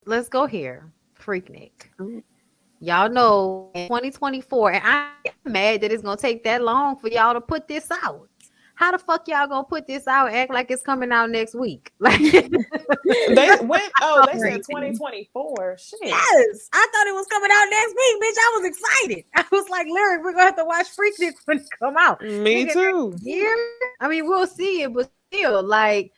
let's go here. Freaknik. Ooh. Y'all know in 2024, and I'm mad that it's gonna take that long for y'all to put this out. How the fuck y'all gonna put this out and act like it's coming out next week? Like, They went. Oh, they said Crazy. 2024. Shit. yes, I thought it was coming out next week, bitch. I was excited. I was like, Lyric, we're gonna have to watch Freaknik when it come out. Me Nigga, too. next year? I mean, we'll see it, but still, like,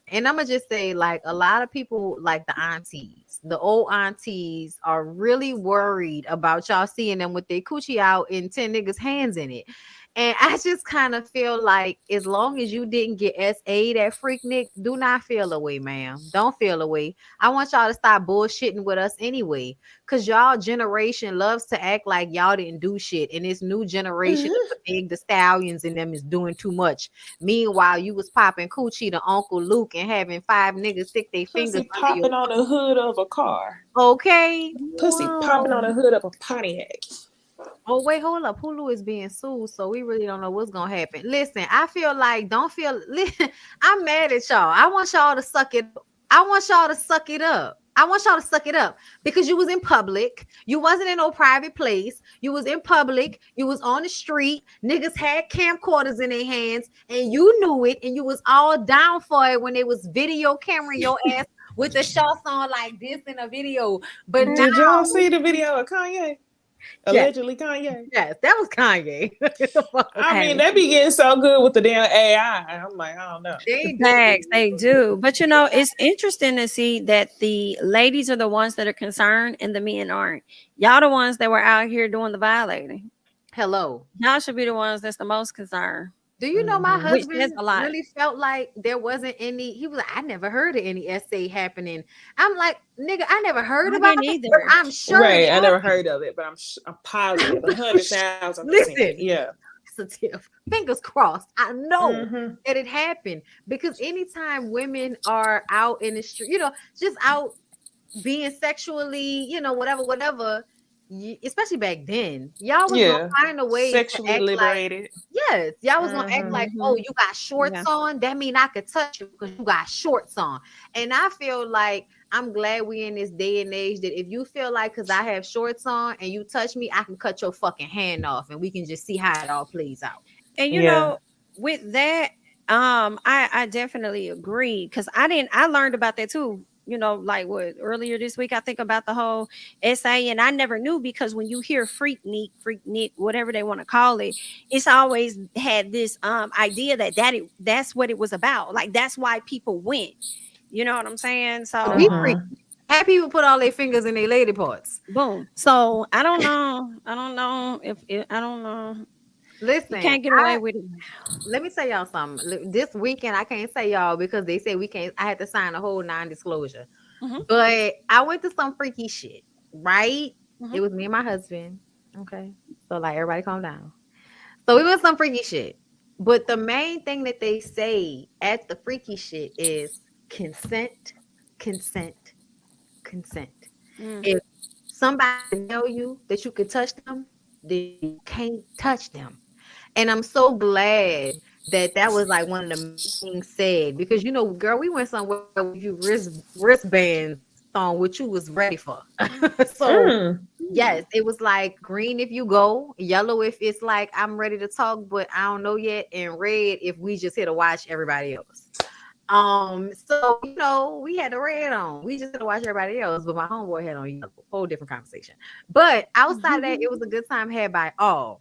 and I'm gonna just say, like, a lot of people, like the aunties, the old aunties, are really worried about y'all seeing them with their coochie out and 10 niggas' hands in it. And I just kind of feel like as long as you didn't get SA'd at Freaknik, do not feel away, ma'am. Don't feel away. I want y'all to stop bullshitting with us anyway. Cause y'all generation loves to act like y'all didn't do shit. And this new generation of the big the stallions in them is doing too much. Meanwhile, you was popping coochie to Uncle Luke and having 5 niggas stick their fingers Pussy under your popping on the hood of a car. okay. Pussy popping on Whoa. the hood of a Pontiac. Oh, wait, hold up. Hulu is being sued, so we really don't know what's gonna happen. Listen, I feel like don't feel I'm mad at y'all. I want y'all to suck it. I want y'all to suck it up. I want y'all to suck it up because you was in public. You wasn't in no private place. You was in public. You was on the street. Niggas had camcorders in their hands, and you knew it, and you was all down for it when they was video camera your ass with the shots on like this in a video. But now, Did y'all see the video of Kanye? yes, Allegedly Kanye. yes, that was Kanye. The fuck? I mean, Hey, they be getting so good with the damn AI. I'm like, I don't know. They facts, do. they do. But you know, it's interesting to see that the ladies are the ones that are concerned and the men aren't. Y'all the ones that were out here doing the violating. Hello. Y'all should be the ones that's the most concerned, Do you know my Mm-hmm. which says husband a lot. really felt like there wasn't any? He was like, I never heard of any essay happening. I'm like, nigga, I never heard I about didn't it, but either. I'm sure it Right. I never happened. heard of it, but I'm positive, I'm 100,000%. Listen, Yeah. positive. Fingers crossed. I know Mm-hmm. that it happened because anytime women are out in the street, just out being sexually, whatever, especially back then, y'all was gonna Yeah. find a way to Sexually act like, liberated. yes, y'all was gonna act Mm-hmm. like, oh, Hmm. you got shorts Yeah. on, that mean I could touch you because you got shorts on. And I feel like I'm glad we in this day and age that if you feel like because I have shorts on and you touch me, I can cut your fucking hand off and we can just see how it all plays out. And you Yeah. know, with that, I definitely agree because I learned about that too. You know, like what earlier this week, I think about the whole essay, and I never knew because when you hear freak neat, whatever they want to call it, it's always had this idea that's what it was about. Like that's why people went. You know what I'm saying? To So be free. Mm-hmm. Have people put all their fingers in their lady parts. boom. So I don't know. I don't know if I don't know. You Listen, can't get away with it. let me tell y'all something. This weekend, I can't say y'all because they said we can't. I had to sign a whole non-disclosure. Hmm. But I went to some freaky shit, right? Hmm. It was me and my husband. Okay. So like everybody calm down. So we went some freaky shit. But the main thing that they say at the freaky shit is consent, consent, consent. Mm. If somebody tell you that you can touch them, then you can't touch them. And I'm so glad that that was like one of the main things said because girl, we went somewhere with you wristbands on what you was ready for. So Mm. yes, Mm. it was like green if you go, yellow if it's like I'm ready to talk, but I don't know yet, and red if we just here to watch everybody else. So we had the red on. We just had to watch everybody else, but my homeboy had on yellow. Whole different conversation. But outside of that, it was a good time had by all.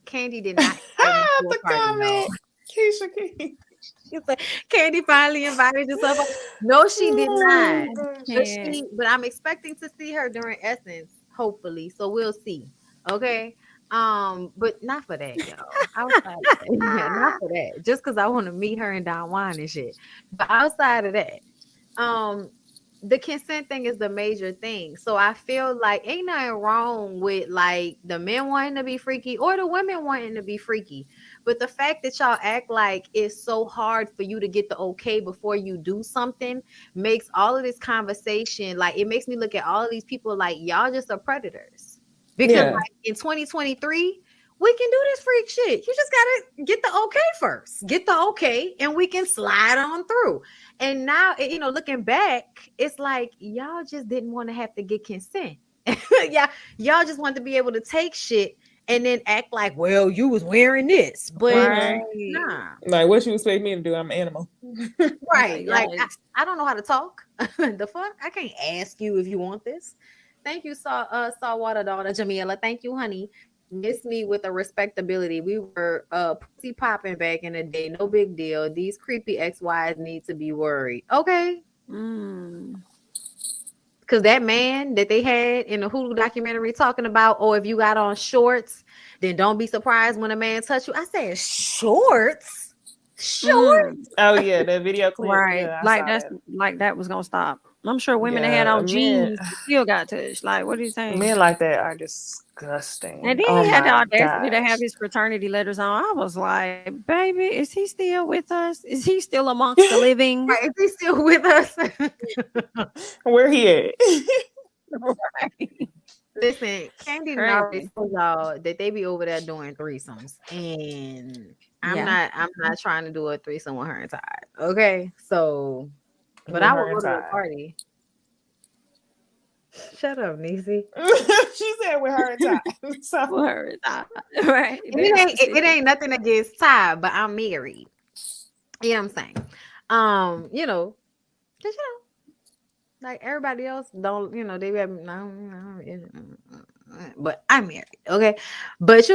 Candy did not invite me to a The party, y'all. comment. Keisha King. She said, Candy finally invited herself. No, she did not. But Yeah. I'm expecting to see her during Essence, hopefully. So we'll see. Okay. But not for that, y'all. Outside of that, yeah, not for that. Just because I want to meet her and Don Juan and shit. But outside of that, um, the consent thing is the major thing. So I feel like ain't nothing wrong with like the men wanting to be freaky or the women wanting to be freaky. But the fact that y'all act like it's so hard for you to get the okay before you do something makes all of this conversation like it makes me look at all of these people like y'all just are predators. Because Yeah. like in 2023, we can do this freak shit. You just gotta get the okay first. Get the okay, and we can slide on through. And now, looking back, it's like y'all just didn't want to have to get consent. Yeah, y'all just wanted to be able to take shit and then act like, well, you was wearing this, but Right. nah, Like, what you expect me to do? I'm an animal. right? Like, Yes. I don't know how to talk. The fuck, I can't ask you if you want this. Thank you, saltwater daughter Jamila. Thank you, honey. Miss me with a respectability. We were pussy popping back in the day. No big deal. These creepy ex-wives need to be worried. Okay. Mm. Because that man that they had in the Hulu documentary talking about, oh, if you got on shorts, then don't be surprised when a man touch you. I said, shorts? Shorts? Mm. Oh yeah, that video clip. Right. Yeah, I Like saw that's that. like that was gonna stop. I'm sure women that had Yeah, on jeans still got touched. Like, what are you saying? men like that are disgusting. And then Oh he had the my audacity to have gosh. his fraternity letters on. I was like, baby, is he still with us? Is he still amongst the living? Right, is he still with us? Where he at? Right. Listen, Candy done already Crazy. told y'all that they be over there doing threesomes, and I'm Yeah. not trying to do a threesome with her and Todd. Okay, so, but With I her will go and to the Ty. party. Shut up, Niecy. She said with her and Ty. So Word. Right. It ain't nothing against Ty, but I'm married. You know what I'm saying? Cause like everybody else don't, they have no, but I'm married, okay? But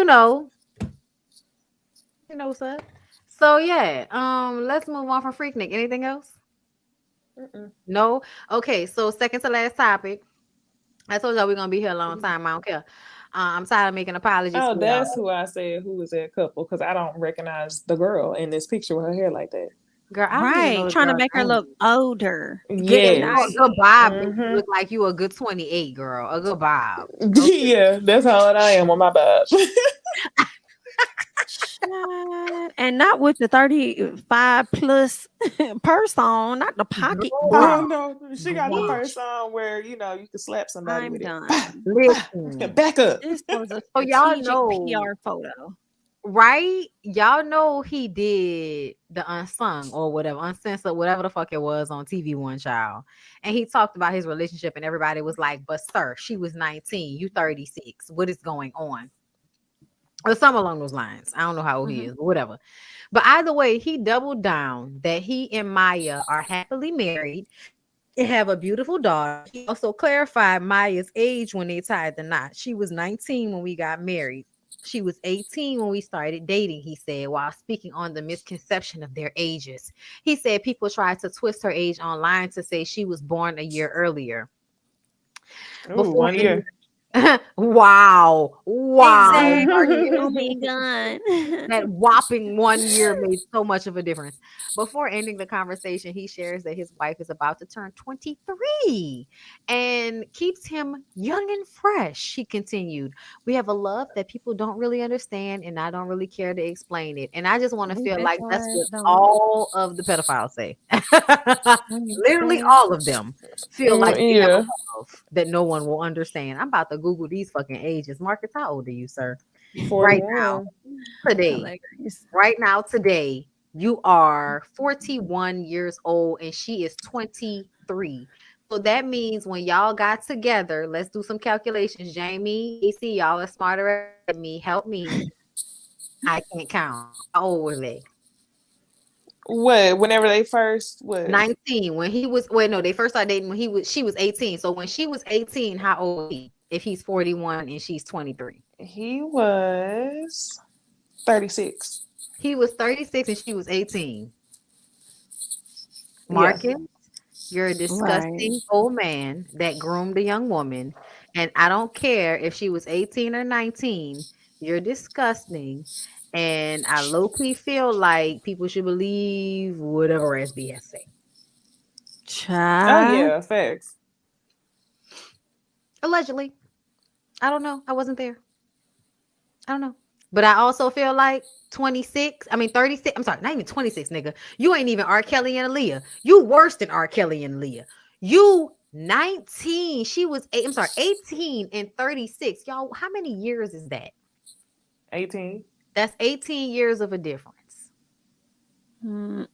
what's up. So yeah, let's move on from Freaknik. Anything else? mm-mm. No? Okay, so second to last topic. I told y'all we're gonna be here a long time. I don't care. I'm tired of making apologies Oh, for y'all. that's who I said who was that couple because I don't recognize the girl in this picture with her hair like that. Girl, I don't even know Right. the Trying to girl's make her name. look older. Get Good you Yes. a night. good Bob. You Mm-hmm. look like you a good 28, girl. A good Bob. Okay. Yeah, that's how old I am on my Bob. And not with the 35 plus purse on, not the pocket Girl, Oh book. no, she got the wow. purse on where you can slap somebody I'm with it. done. Listen. Back up. This was a So y'all strategic know, PR photo. right? Y'all know he did the unsung or whatever, uncensored, whatever the fuck it was on TV One Child. And he talked about his relationship, and everybody was like, but sir, she was 19, you 36. What is going on? Or something along those lines. I don't know how old he is, but whatever. But either way, he doubled down that he and Maya are happily married and have a beautiful daughter. He also clarified Maya's age when they tied the knot. She was 19 when we got married. She was 18 when we started dating, he said, while speaking on the misconception of their ages. He said people tried to twist her age online to say she was born a year earlier. Ooh, Before 1 year. wow. Exactly. Oh Mm. my god. That whopping 1 year made so much of a difference. Before ending the conversation, he shares that his wife is about to turn 23 and keeps him young and fresh. He continued, we have a love that people don't really understand, and I don't really care to explain it. And I just want to He feel bet like your that's ass what don't. all of the pedophiles say. Literally Understand? all of them feel like they have a Yeah. love that no one will understand. I'm about to Google these fucking ages. Marcus, how old are you, sir? Right now, 41. today, Hilarious. right now, today, you are 41 years old and she is 23. So that means when y'all got together, let's do some calculations. Jamie, AC, y'all are smarter than me. Help me. I can't count. How old were they? What? Whenever they first what? 19. When he was, wait, no, they first started dating when she was 18. So when she was 18, how old was he? If he's 41 and she's 23. He was 36. He was 36 and she was 18. Yeah. Marcus, you're a Right. disgusting old man that groomed a young woman. And I don't care if she was 18 or 19. You're disgusting. And I low key feel like people should believe whatever SBS say. Oh Child. yeah, facts. Allegedly. I don't know. I wasn't there. I don't know. But I also feel like 26, I mean 36, I'm sorry, not even 26, nigga. You ain't even R. Kelly and Aaliyah. You worse than R. Kelly and Aaliyah. You 19. She was 18 and 36. Y'all, how many years is that? 18. That's 18 years of a difference. Mm-mm.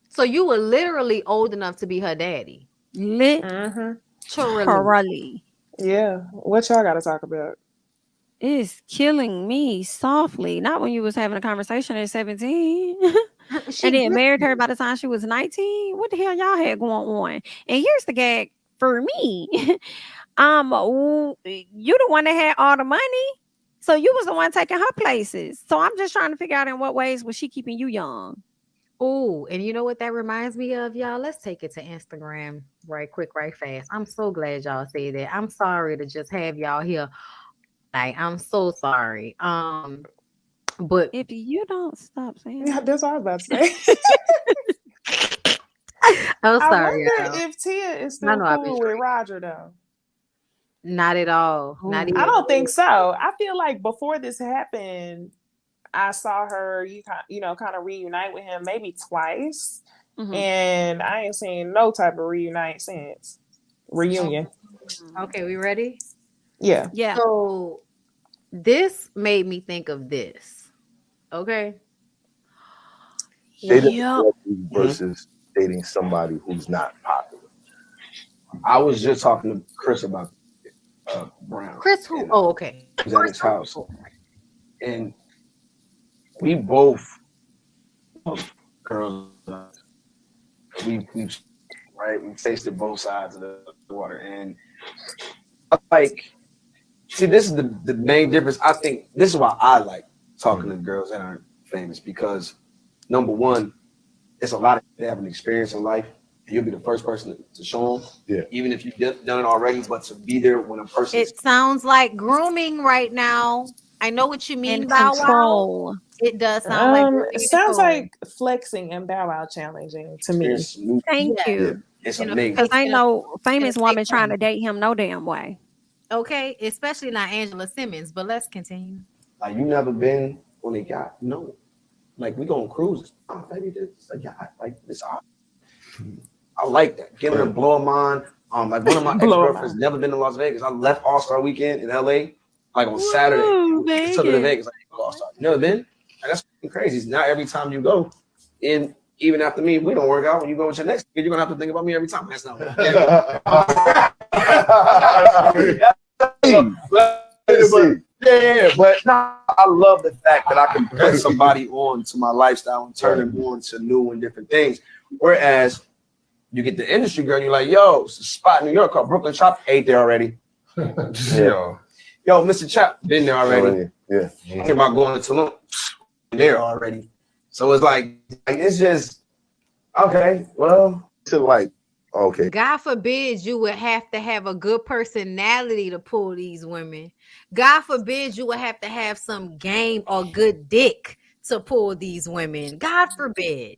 So you were literally old enough to be her daddy. Mm-hmm. Literally. Yeah. What y'all got to talk about? It's killing me softly. Not when you was having a conversation at 17. She And then gets married her it. by the time she was 19. What the hell y'all had going on? And here's the gag for me. You the one that had all the money. So you was the one taking her places. So I'm just trying to figure out in what ways was she keeping you young. Oh, and you know what that reminds me of, y'all? Let's take it to Instagram right quick, right fast. I'm so glad y'all say that. I'm sorry to just have y'all here. Like, I'm so sorry. But If you don't stop saying Yeah, that. that's what I was about to say. I'm I sorry, wonder y'all. if Tia is I still know I've been cool with straight. Roger, though. Not at all. Not Ooh. I even. don't think so. I feel like before this happened, I saw her, kind of reunite with him maybe twice, Mhm. and I ain't seen no type of reunite since. Reunion. Okay, we ready? Yeah. Yeah. So this made me think of this. Okay. Dating Yep. celebrity versus dating somebody who's not popular. I was just talking to Chris about Brown. Chris who? And, Oh, okay. he was at his house, and we both girls. We right. We tasted both sides of the water, and like, see, this is the main difference. I think this is why I like talking to girls that aren't famous, because number one, it's a lot of they have an experience in life. And you'll be the first person to show them, Yeah. even if you've done it already. But to be there when a person It sounds like grooming right now. I know what you And mean, Bow Wow. control. It does sound like grooming It and sounds control. like flexing and Bow Wow challenging to me. experience new, Thank Yeah. Yeah. you. it's In a amazing. Because fake, ain't in a, no in a famous fake woman trying way. to date him no damn way. Okay, especially not Angela Simmons, but let's continue. Like, you never been on a yacht? No. Like, we going cruises. Oh, baby, this is a yacht. Like, this. I like that. Giving her blow mine. Like, one of my Blow 'em ex-girlfriends out. never been to Las Vegas. I left All-Star Weekend in LA like on Saturday. Woo, We took her to Vegas. Vegas. Like, All-Star. You never been? Like, that's crazy. Not every time you go. And even after me, we don't work out. When you go with your next kid, you're gonna have to think about me every time. That's not yeah, but no, I love the fact that I can put somebody on to my lifestyle and turn them on to new and different things. Whereas you get the industry girl, you're like, yo, it's a spot in New York called Brooklyn Chop, ate there already. Yo, Mr. Chop, been there already. Yeah. Thinking about going to Tulum, there already. So it's like it's just okay. Well, To like, okay. God forbid you would have to have a good personality to pull these women. God forbid you would have to have some game or good dick to pull these women. God forbid.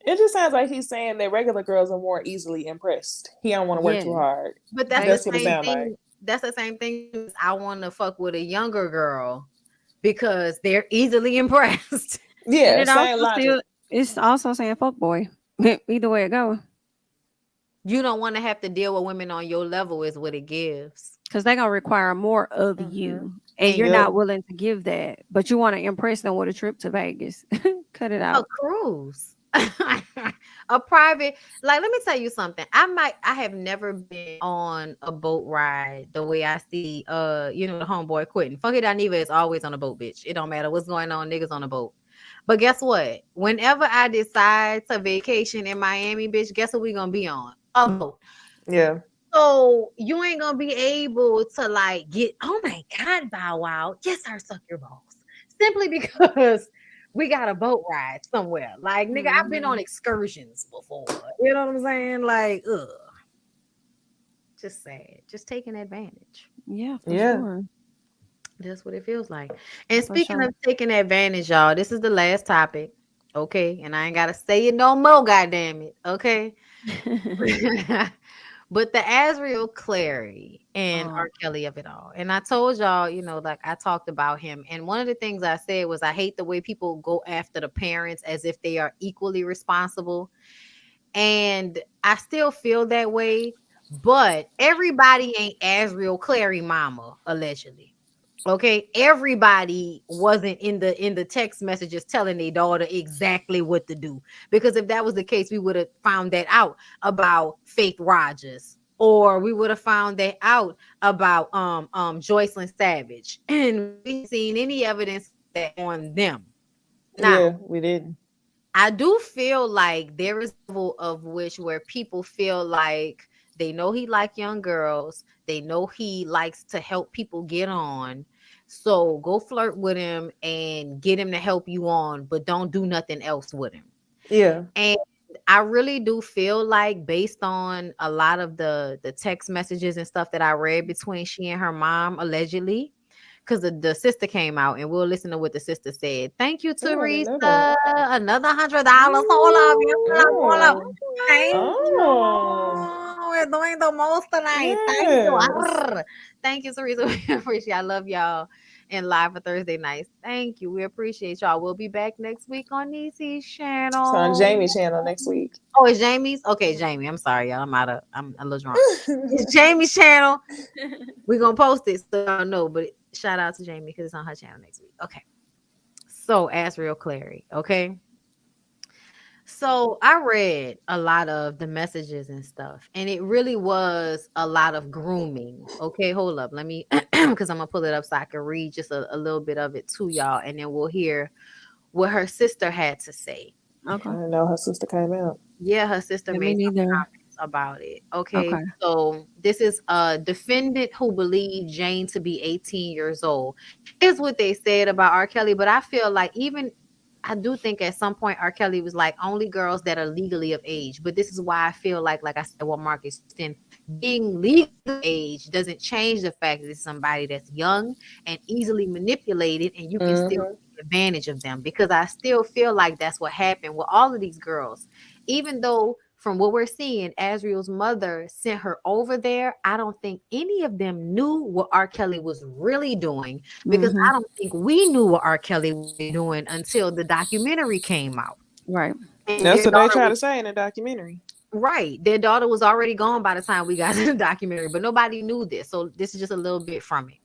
It just sounds like he's saying that regular girls are more easily impressed. He don't want to work Yeah. too hard. But that's That's the what it same sounds thing. like. That's the same thing as I want to fuck with a younger girl because they're easily impressed. Yeah, And it same also logic. still it's also saying fuck boy. Either way it goes. You don't want to have to deal with women on your level, is what it gives. Because they're gonna require more of you. And you're And not willing to give that. But you want to impress them with a trip to Vegas. Cut it a out. cruise. A private, like, let me tell you something. I have never been on a boat ride the way I see the homeboy quitting. Fuck it, Aniva is always on a boat, bitch. It don't matter what's going on, niggas on a boat. But guess what? Whenever I decide to vacation in Miami, bitch, guess what we gonna be on? A boat. Yeah. So you ain't gonna be able to like get, oh my God, Bow Wow. Yes, sir, suck your balls. Simply because we got a boat ride somewhere. Like, nigga, I've been on excursions before. You know what I'm saying? Like, ugh. Just sad. Just taking advantage. Yeah, for Yeah. sure. That's what it feels like. And For speaking sure. of taking advantage, y'all, this is the last topic. Okay. And I ain't gotta say it no more, goddamn it. Okay. But the Azriel Clary and R. Kelly of it all. And I told y'all, like I talked about him. And one of the things I said was I hate the way people go after the parents as if they are equally responsible. And I still feel that way. But everybody ain't Azriel Clary mama, allegedly. Okay, everybody wasn't in the text messages telling their daughter exactly what to do, because if that was the case, we would have found that out about Faith Rogers, or we would have found that out about Joycelyn Savage, and we ain't seen any evidence of that on them. Now, Yeah, we didn't. I do feel like there is a level of which where people feel like they know he like young girls, they know he likes to help people get on. So go flirt with him and get him to help you on, but don't do nothing else with him. Yeah. And I really do feel like, based on a lot of the text messages and stuff that I read between she and her mom allegedly, because the sister came out, and we'll listen to what the sister said. Thank you, Oh, I didn't know that. Teresa. Another $100. Hold up, hold up. Oh. Thank Oh. you. We're doing the most tonight. Thank you. Yes. Thank you, Teresa. We appreciate. I love y'all. And live for Thursday nights. Thank you. We appreciate y'all. We'll be back next week on Necey's It's on channel. Jami's channel next week. Oh, it's Jamie's? Okay, Jamie. I'm sorry, y'all. I'm a little drunk. It's Jamie's channel. We're gonna post it so y'all know, but shout out to Jamie because it's on her channel next week. Okay. So ask real Clary. Okay. So I read a lot of the messages and stuff, and it really was a lot of grooming. Okay, hold up. Let me because I'm gonna pull it up so I can read just a little bit of it to y'all, and then we'll hear what her sister had to say. I didn't know her sister came out. Yeah, her sister Yeah, me made some neither. comments about it. Okay, Okay. so this is a defendant who believed Jane to be 18 years old. Here's what they said about R. Kelly, but I feel like even I do think at some point R. Kelly was like only girls that are legally of age. But this is why I feel like I said, what Marques said, being legal of age doesn't change the fact that it's somebody that's young and easily manipulated, and you can still take advantage of them. Because I still feel like that's what happened with all of these girls. Even though from what we're seeing, Azriel's mother sent her over there, I don't think any of them knew what R. Kelly was really doing, because I don't think we knew what R. Kelly was doing until the documentary came out. Right. And That's their what they daughter try to was say in the documentary. right. Their daughter was already gone by the time we got to the documentary, but nobody knew this. So this is just a little bit from it.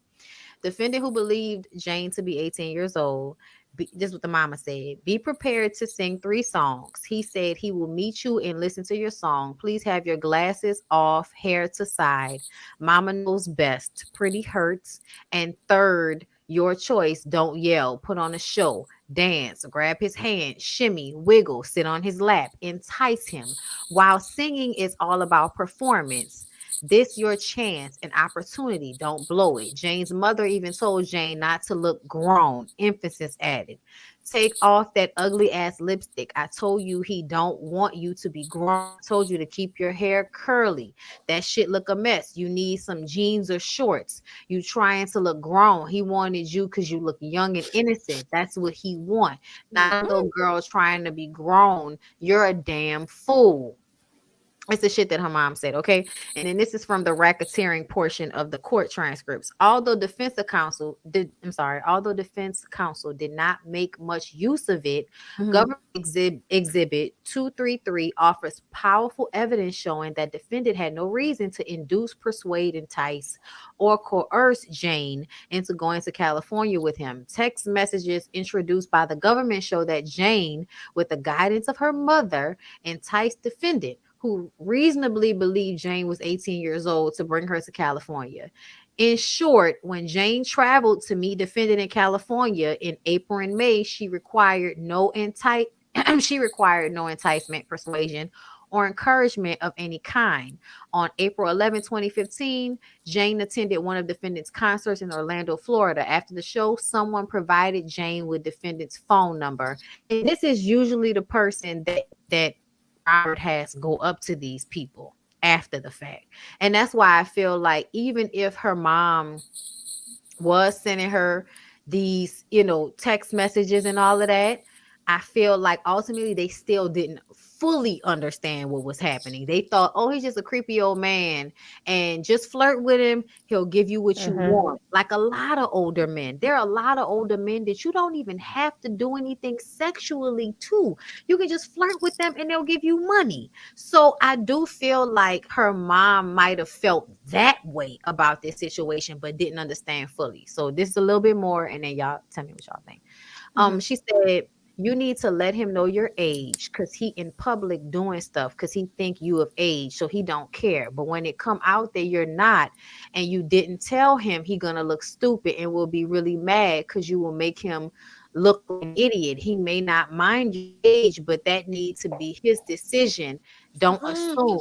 Defendant who believed Jane to be 18 years old. This is what the mama said. Be prepared to sing 3 songs. He said he will meet you and listen to your song. Please have your glasses off, hair to side. Mama knows best. Pretty hurts. And third, your choice. Don't yell. Put on a show. Dance. Grab his hand. Shimmy. Wiggle. Sit on his lap. Entice him. While singing is all about performance. This your chance, an opportunity. Don't blow it. Jane's mother even told Jane not to look grown. Emphasis added. Take off that ugly ass lipstick. I told you he don't want you to be grown. I told you to keep your hair curly. That shit look a mess. You need some jeans or shorts. You trying to look grown. He wanted you because you look young and innocent. That's what he want. Not a little girl trying to be grown. You're a damn fool. It's the shit that her mom said, okay? And then this is from the racketeering portion of the court transcripts. Although defense counsel did not make much use of it, government exhibit 233 offers powerful evidence showing that defendant had no reason to induce, persuade, entice, or coerce Jane into going to California with him. Text messages introduced by the government show that Jane, with the guidance of her mother, enticed defendant, who reasonably believed Jane was 18 years old, to bring her to California. In short, when Jane traveled to meet defendant in California in April and May, she required no enticement, persuasion, or encouragement of any kind. On April 11, 2015, Jane attended one of defendant's concerts in Orlando, Florida. After the show, someone provided Jane with defendant's phone number. And this is usually the person that Robert has go up to these people after the fact. And that's why I feel like even if her mom was sending her these, text messages and all of that, I feel like ultimately they still didn't fully understand what was happening. They thought, oh, he's just a creepy old man, and just flirt with him, he'll give you what you want. Like a lot of older men. There are a lot of older men that you don't even have to do anything sexually to. You can just flirt with them and they'll give you money. So I do feel like her mom might have felt that way about this situation, but didn't understand fully. So this is a little bit more, and then y'all tell me what y'all think. She said, you need to let him know your age, because he in public doing stuff because he think you of age, so he don't care. But when it come out that you're not, and you didn't tell him, he gonna look stupid and will be really mad because you will make him look like an idiot. He may not mind your age, but that needs to be his decision. Don't assume.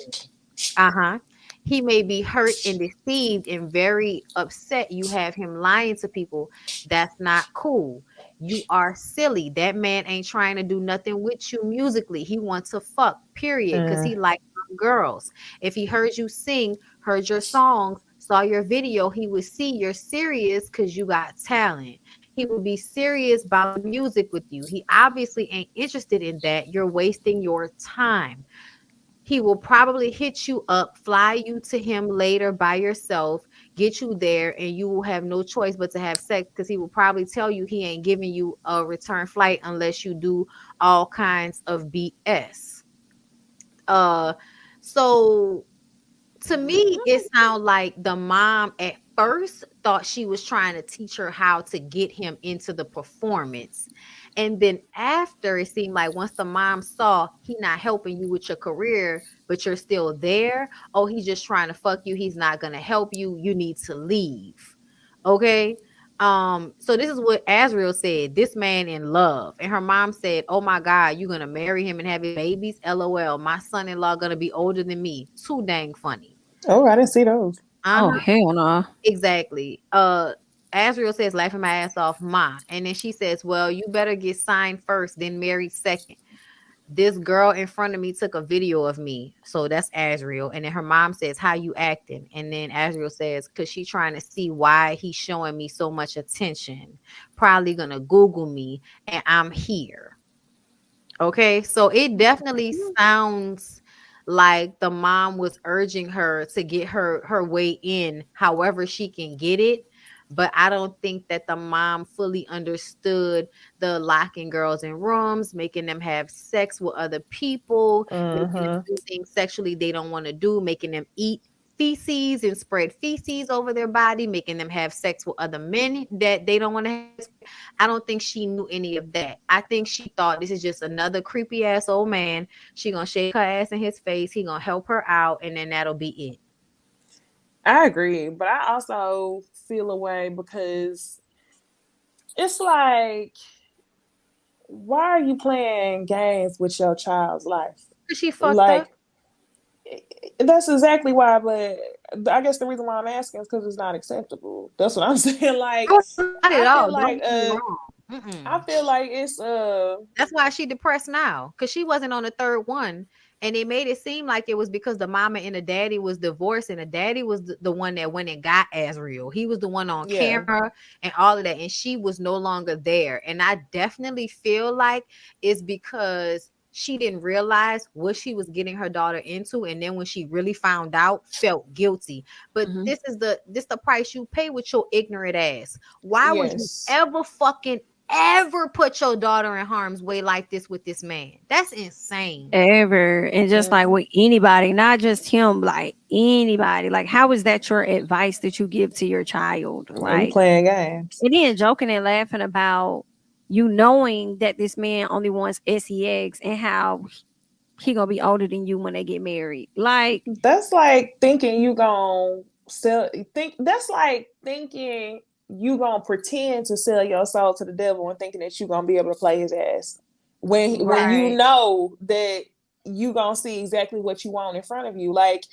He may be hurt and deceived and very upset you have him lying to people. That's not cool. You are silly. That man ain't trying to do nothing with you musically. He wants to fuck, period, because he likes girls. If he heard you sing, heard your songs, saw your video, he would see you're serious because you got talent. He would be serious about music with you. He obviously ain't interested in that. You're wasting your time. He will probably hit you up, fly you to him later by yourself, get you there, and you will have no choice but to have sex, because he will probably tell you he ain't giving you a return flight unless you do all kinds of BS. So to me, it sounds like the mom at first thought she was trying to teach her how to get him into the performance. And then after, it seemed like once the mom saw he not helping you with your career, but you're still there, oh, he's just trying to fuck you, he's not going to help you, you need to leave. Okay. So this is what Azriel said, this man in love. And her mom said, oh my God, you're going to marry him and have babies? LOL, my son-in-law going to be older than me. Too dang funny. Oh, I didn't see those. Oh, hell no. Exactly. Azriel says, laughing my ass off, ma. And then she says, well, you better get signed first, then married second. This girl in front of me took a video of me. So that's Azriel. And then her mom says, how you acting? And then Azriel says, because she's trying to see why he's showing me so much attention. Probably going to Google me, and I'm here. Okay. So it definitely sounds like the mom was urging her to get her way in however she can get it. But I don't think that the mom fully understood the locking girls in rooms, making them have sex with other people, making them do things sexually they don't want to do, making them eat feces and spread feces over their body, making them have sex with other men that they don't want to have. I don't think she knew any of that. I think she thought this is just another creepy ass old man. She gonna shake her ass in his face. He gonna help her out, and then that'll be it. I agree, but I also feel a way because it's like, why are you playing games with your child's life? Because she fucked up. That's exactly why, but I guess the reason why I'm asking is because it's not acceptable. That's what I'm saying. Like, not at all. I feel like it's that's why she depressed now, because she wasn't on the third one, and it made it seem like it was because the mama and the daddy was divorced, and the daddy was the one that went and got Azriel. He was the one on camera and all of that, and she was no longer there. And I definitely feel like it's because she didn't realize what she was getting her daughter into, and then when she really found out, felt guilty. But this is the price you pay with your ignorant ass. Why would you ever put your daughter in harm's way like this with this man? That's insane. Ever. And just like with anybody, not just him, like anybody. Like, how is that your advice that you give to your child? Like, playing games. And then joking and laughing about you knowing that this man only wants sex and how he gonna be older than you when they get married. Like, that's like thinking you gonna sell. That's like thinking you gonna pretend to sell your soul to the devil and thinking that you gonna be able to play his ass when you know that you gonna see exactly what you want in front of you. Like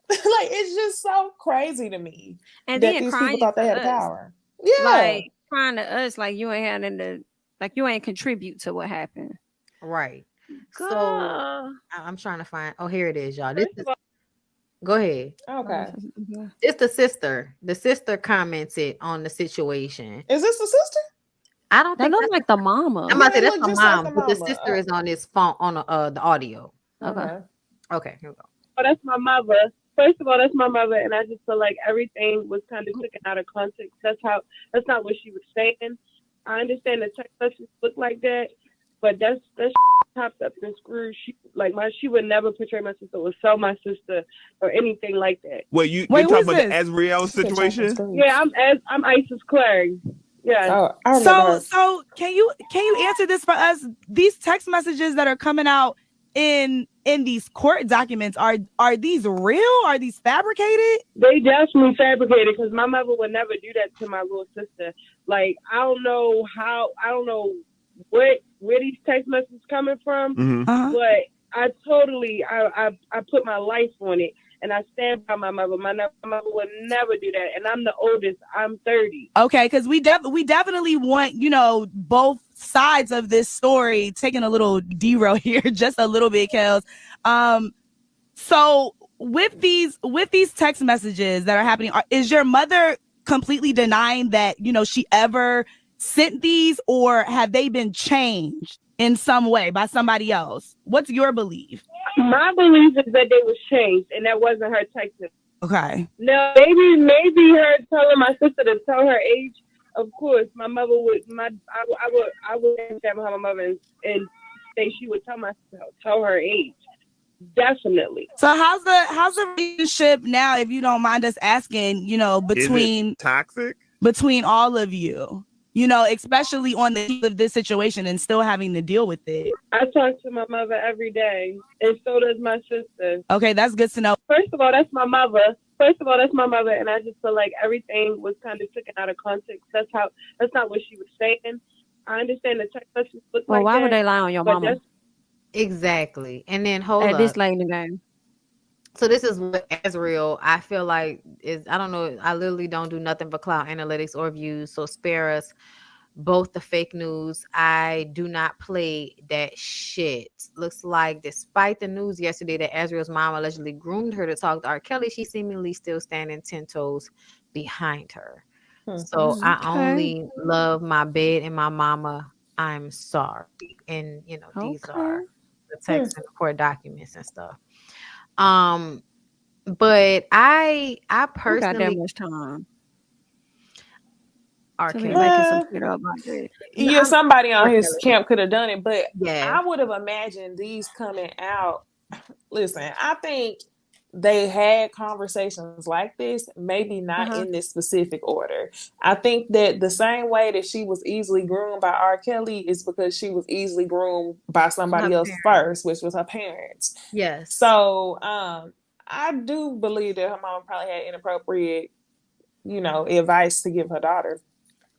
it's just so crazy to me. And that then these people thought they had power. Yeah, like crying to us like you ain't having to. Like you ain't contribute to what happened. Right. So I'm trying to find. Oh, here it is, y'all. Go ahead. Okay. It's the sister. The sister commented on the situation. Is this the sister? I don't think that looks like the mama. I'm about to say that's the mom, but the sister is on this phone on the audio. Okay, here we go. Oh, that's my mother. First of all, that's my mother, and I just feel like everything was kind of taken out of context. That's not what she was saying. I understand the text messages look like that, but that's popped up and screwed. She would never portray my sister or sell my sister or anything like that. Wait, you're talking about the Azriel situation? Yeah, I'm Isis Clary. Yeah. So can you answer this for us? These text messages that are coming out in these court documents, are these real? Are these fabricated? They definitely fabricated, because my mother would never do that to my little sister. Like, I don't know where these text messages coming from, but I put my life on it, and I stand by my mother. My mother would never do that, and I'm the oldest. I'm 30. Okay, because we definitely want, both sides of this story. Taking a little derail here, just a little bit, Kels. So with these text messages that are happening, is your mother completely denying that she ever sent these, or have they been changed in some way by somebody else? What's your belief? My belief is that they was changed, and that wasn't her texting. Okay. No, maybe her telling my sister to tell her age. Of course, my mother would. I would stand behind my mother and say she would tell her age. Definitely. So how's the relationship now, if you don't mind us asking? Between, is it toxic between all of you? Especially on the heat of this situation and still having to deal with it. I talk to my mother every day, and so does my sister. Okay, that's good to know. First of all, that's my mother, and I just feel like everything was kind of taken out of context. That's not what she was saying. I understand the text messages look like that. Well, why would they lie on your mama? Exactly. And then hold at up. this late in the game. So this is what Azriel, I feel like is, I don't know, I literally don't do nothing but cloud analytics or views. So spare us both the fake news. I do not play that shit. Looks like despite the news yesterday that Azriel's mom allegedly groomed her to talk to R. Kelly, she's seemingly still standing 10 toes behind her. So I only love my bed and my mama. I'm sorry. And these are the text and court documents and stuff. But I personally got that much time. Somebody on his camp could have done it, but I would have imagined these coming out. Listen, I think they had conversations like this, maybe not in this specific order. I think that the same way that she was easily groomed by R. Kelly is because she was easily groomed by somebody else first, which was her parents. Yes. So I do believe that her mom probably had inappropriate, advice to give her daughter.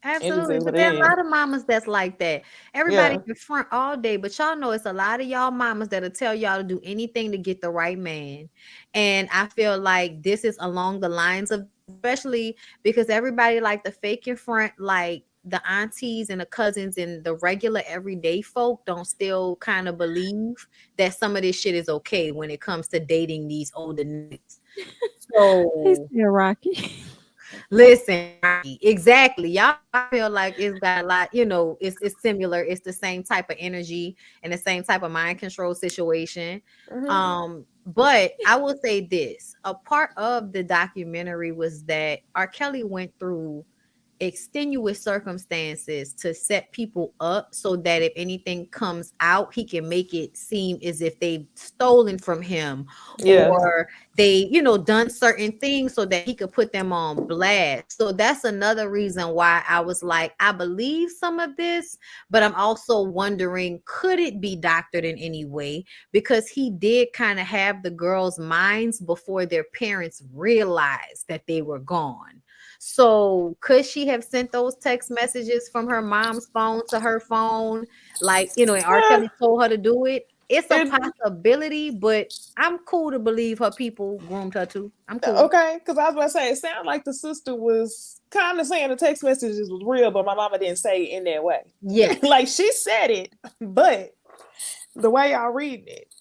Absolutely. But there are a lot of mamas that's like that. Everybody in front all day, but y'all know it's a lot of y'all mamas that'll tell y'all to do anything to get the right man. And I feel like this is along the lines of, especially because everybody like the fake in front, like the aunties and the cousins and the regular everyday folk don't still kind of believe that some of this shit is okay when it comes to dating these older niggas. So you're Rocky. Listen, exactly. Y'all feel like it's got a lot, it's similar. It's the same type of energy and the same type of mind control situation. But I will say this, a part of the documentary was that R. Kelly went through extenuous circumstances to set people up so that if anything comes out, he can make it seem as if they've stolen from him or they, done certain things so that he could put them on blast. So that's another reason why I was like, I believe some of this, but I'm also wondering, could it be doctored in any way? Because he did kind of have the girls' minds before their parents realized that they were gone. So could she have sent those text messages from her mom's phone to her phone? Like, and R. Kelly told her to do it. It's a possibility, but I'm cool to believe her people groomed her too. I'm cool. Okay, because I was about to say, it sounded like the sister was kind of saying the text messages was real, but my mama didn't say it in that way. Yeah. Like she said it, but the way y'all reading it.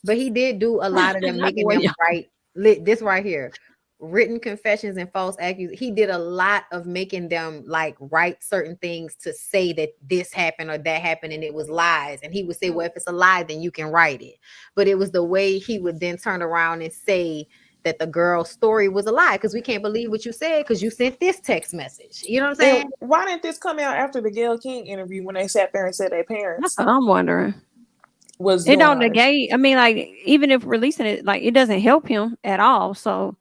But he did do a lot of them making them right. This right here. written confessions and false accusations. He did a lot of making them like write certain things to say that this happened or that happened and it was lies. And he would say, well, if it's a lie, then you can write it. But it was the way he would then turn around and say that the girl's story was a lie because we can't believe what you said because you sent this text message. You know what I'm saying? And why didn't this come out after the Gayle King interview when they sat there and said their parents? That's what I'm wondering. Was it don't negate. I mean, like, even if releasing it, like, it doesn't help him at all. So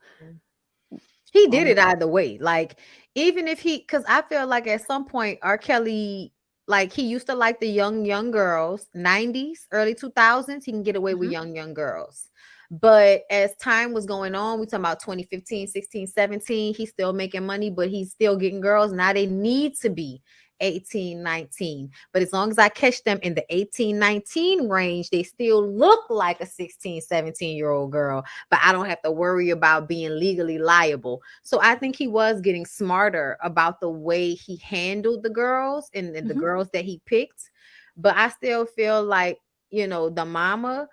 he did it either way. Like, even if he, because I feel like at some point R. Kelly, like, he used to like the young girls, 90s, early 2000s, he can get away with young girls. But as time was going on, we talking about 2015, 16, 17, he's still making money, but he's still getting girls. Now they need to be 18, 19. But as long as I catch them in the 18, 19 range, they still look like a 16, 17-year-old girl, but I don't have to worry about being legally liable. So I think he was getting smarter about the way he handled the girls and the girls that he picked. But I still feel like, you know, the mama,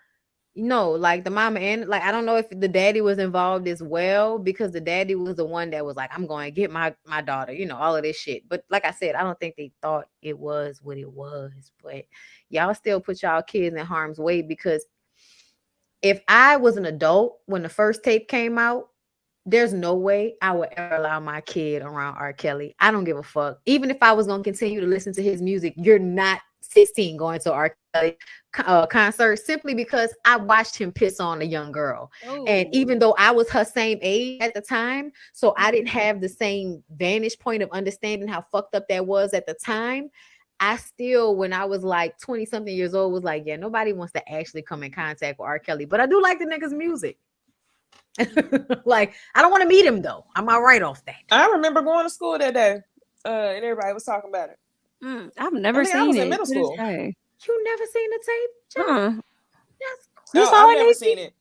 like the mama, and like, I don't know if the daddy was involved as well, because the daddy was the one that was like, I'm going to get my daughter, you know, all of this shit. But like I said, I don't think they thought it was what it was. But y'all still put y'all kids in harm's way, because if I was an adult when the first tape came out, there's no way I would ever allow my kid around R. Kelly. I don't give a fuck. Even if I was going to continue to listen to his music, you're not 16 going to R. Kelly concert, simply because I watched him piss on a young girl. Ooh. And even though I was her same age at the time, so I didn't have the same vantage point of understanding how fucked up that was at the time, I still, when I was like 20 something years old, was like, yeah, nobody wants to actually come in contact with R. Kelly, but I do like the nigga's music. Like, I don't want to meet him though. I'm all right off that. I remember going to school that day, and everybody was talking about it. I've never seen it. I was in middle school. You never seen the tape? No, I've never seen it.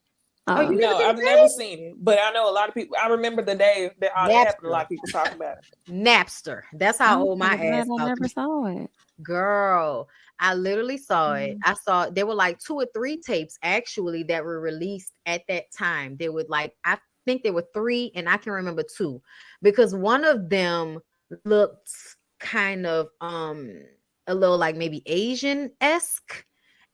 No, I've never seen it. But I know a lot of people. I remember the day that all that happened. A lot of people talking about it. Napster. That's how old my ass. I never saw it. Girl, I literally saw it. I saw there were like 2 or 3 tapes actually that were released at that time. There were like, I think there were 3, and I can remember 2, because one of them looked kind of a little like maybe Asian-esque,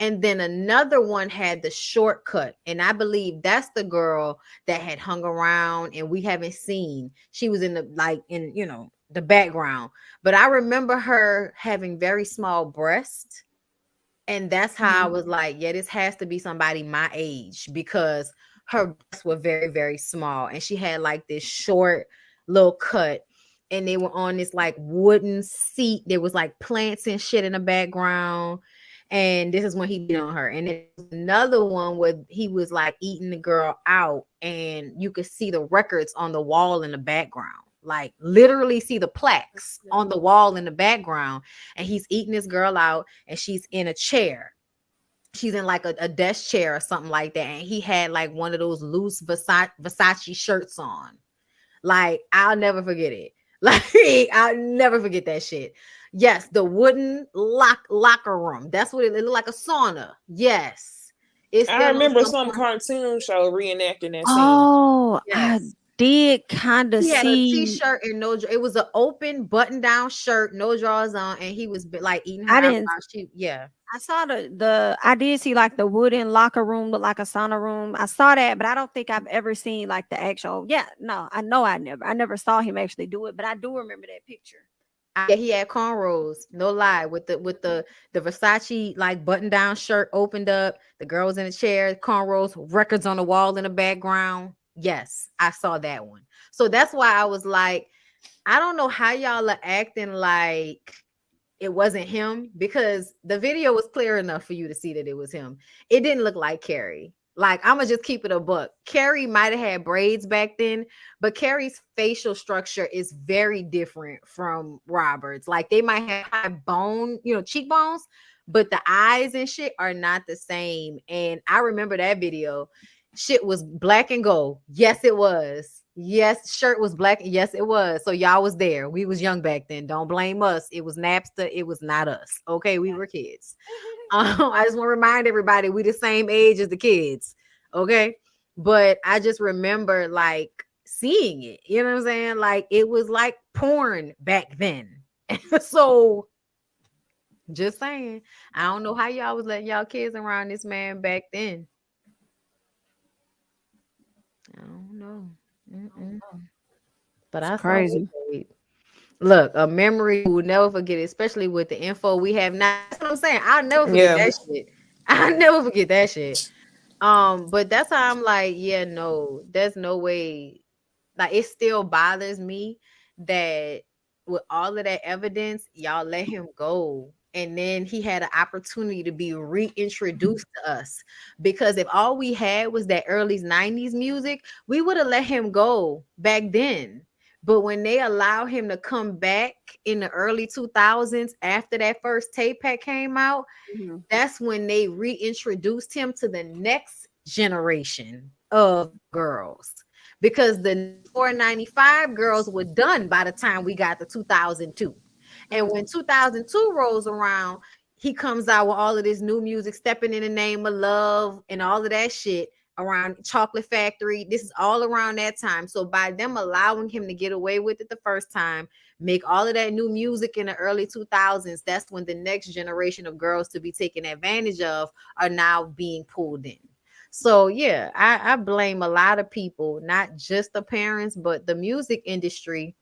and then another one had the shortcut, and I believe that's the girl that had hung around and we haven't seen. She was in the background, but I remember her having very small breasts, and that's how I was like, yeah, this has to be somebody my age, because her breasts were very, very small, and she had like this short little cut, and they were on this like wooden seat. There was like plants and shit in the background, and this is when he beat on her. And then another one where he was like eating the girl out, and you could see the records on the wall in the background, like literally see the plaques on the wall in the background, and he's eating this girl out, and she's in a chair. She's in like a desk chair or something like that, and he had like one of those loose Versace shirts on. Like, I'll never forget it. Like, I'll never forget that shit. Yes, the wooden locker room. That's what it looked like, a sauna. Yes. I remember some cartoon show reenacting that scene. Oh, yes. I did kind of see. He had a t-shirt and no, it was an open button-down shirt, no drawers on, and he was like eating her out. Yeah. I saw I did see like the wooden locker room look like a sauna room. I saw that, but I don't think I've ever seen like the actual. Yeah, no, I know I never saw him actually do it, but I do remember that picture. Yeah, he had cornrows, no lie, with the Versace like button down shirt opened up. The girl was in a chair, cornrows, records on the wall in the background. Yes, I saw that one. So that's why I was like, I don't know how y'all are acting like it wasn't him, because the video was clear enough for you to see that it was him. It didn't look like Carrie. Like, I'm gonna just keep it a buck. Carrie might have had braids back then, but Carrie's facial structure is very different from Robert's. Like, they might have high bone, cheekbones, but the eyes and shit are not the same. And I remember that video. Shit was black and gold. Yes, it was. Yes, shirt was black. Yes, it was. So y'all was there. We was young back then. Don't blame us. It was Napster. It was not us. Okay, we were kids. I just want to remind everybody, we the same age as the kids. Okay, but I just remember like seeing it. You know what I'm saying? Like it was like porn back then. So just saying, I don't know how y'all was letting y'all kids around this man back then. I don't know. But I saw Crazy. it. Look, a memory we'll never forget, especially with the info we have now. That's what I'm saying. I'll never forget that shit. I'll never forget that shit. But that's how I'm like, yeah, no, there's no way. Like it still bothers me that with all of that evidence, y'all let him go. And then he had an opportunity to be reintroduced to us. Because if all we had was that early 90s music, we would have let him go back then. But when they allow him to come back in the early 2000s after that first tape pack came out, that's when they reintroduced him to the next generation of girls. Because the 495 girls were done by the time we got to 2002. And when 2002 rolls around, he comes out with all of this new music, Stepping in the Name of Love and all of that shit around Chocolate Factory. This is all around that time. So by them allowing him to get away with it the first time, make all of that new music in the early 2000s, that's when the next generation of girls to be taken advantage of are now being pulled in. So yeah, I blame a lot of people, not just the parents, but the music industry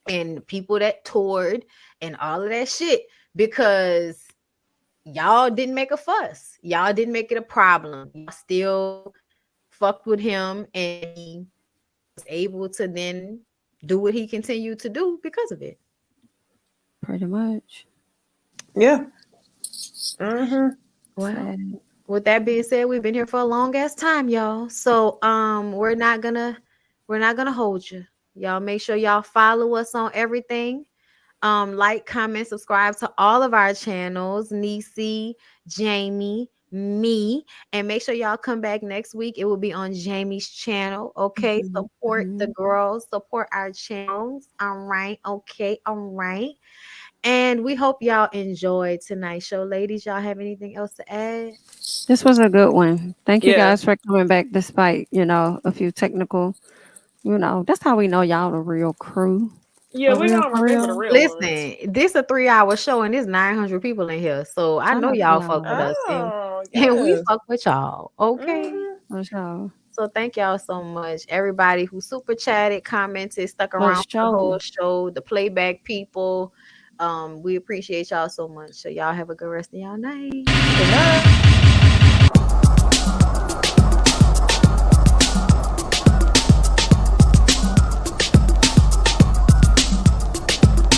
and people that toured and all of that shit, because y'all didn't make a fuss. Y'all didn't make it a problem. Y'all still fucked with him, and he was able to then do what he continued to do because of it. Pretty much. Yeah. Well, with that being said, we've been here for a long ass time, y'all. So we're not gonna hold you. Y'all make sure y'all follow us on everything. Like, comment, subscribe to all of our channels, Necey, Jami, me, and make sure y'all come back next week. It will be on Jami's channel. Okay, support the girls, support our channels. All right, okay, all right. And we hope y'all enjoyed tonight's show, ladies. Y'all have anything else to add? This was a good one. Thank you guys for coming back despite, a few technical, that's how we know y'all the real crew. Yeah, we don't remember the real ones. Listen, this a 3-hour show and there's 900 people in here. So I know y'all fuck with us. And we fuck with y'all. Okay. So thank y'all so much. Everybody who super chatted, commented, stuck around for the whole show, the playback people. We appreciate y'all so much. So y'all have a good rest of y'all night. Good night.